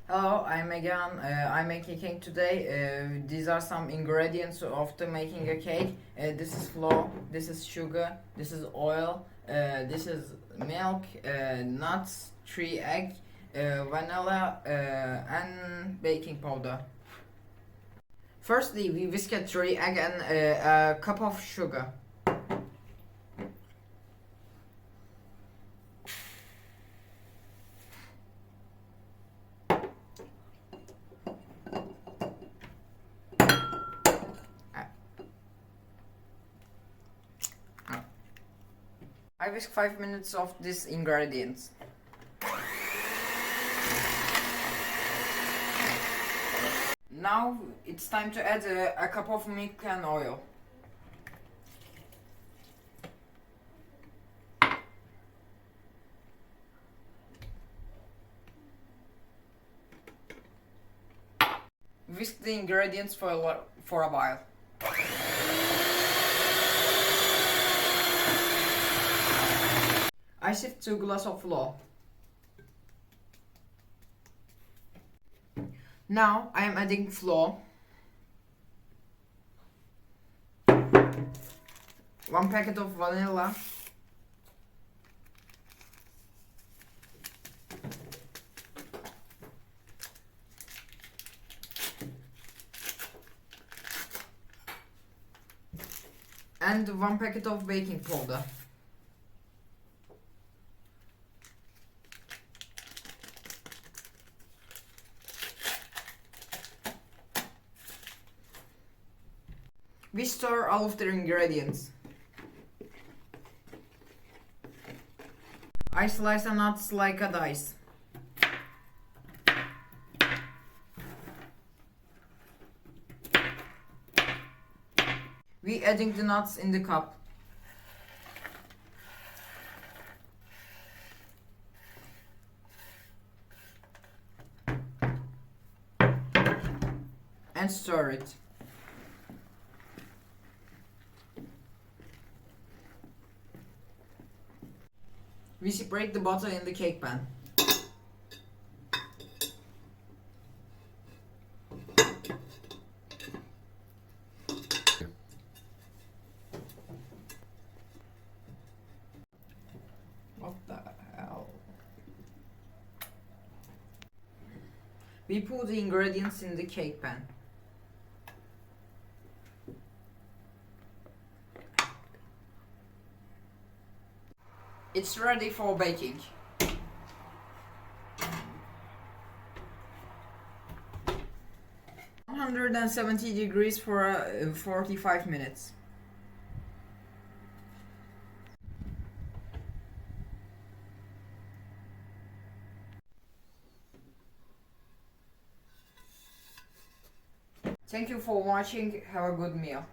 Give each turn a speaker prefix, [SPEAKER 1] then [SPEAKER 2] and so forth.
[SPEAKER 1] Hello, I'm Egehan. I'm making cake today. These are some ingredients of the making a cake. This is flour, this is sugar, this is oil, this is milk, nuts, 3 egg, vanilla, and baking powder. Firstly, we whisk 3 egg and a cup of sugar. I whisk 5 minutes of these ingredients. Now it's time to add a cup of milk and oil. Whisk the ingredients for a while. I sift 2 glasses of flour. Now I am adding flour, 1 packet of vanilla, and 1 packet of baking powder. We stir all of the ingredients. I slice the nuts like a dice. We adding the nuts in the cup. And stir it. We separate the butter in the cake pan. What the hell? We put the ingredients in the cake pan. It's ready for baking. 170 degrees for 45 minutes. Thank you for watching. Have a good meal.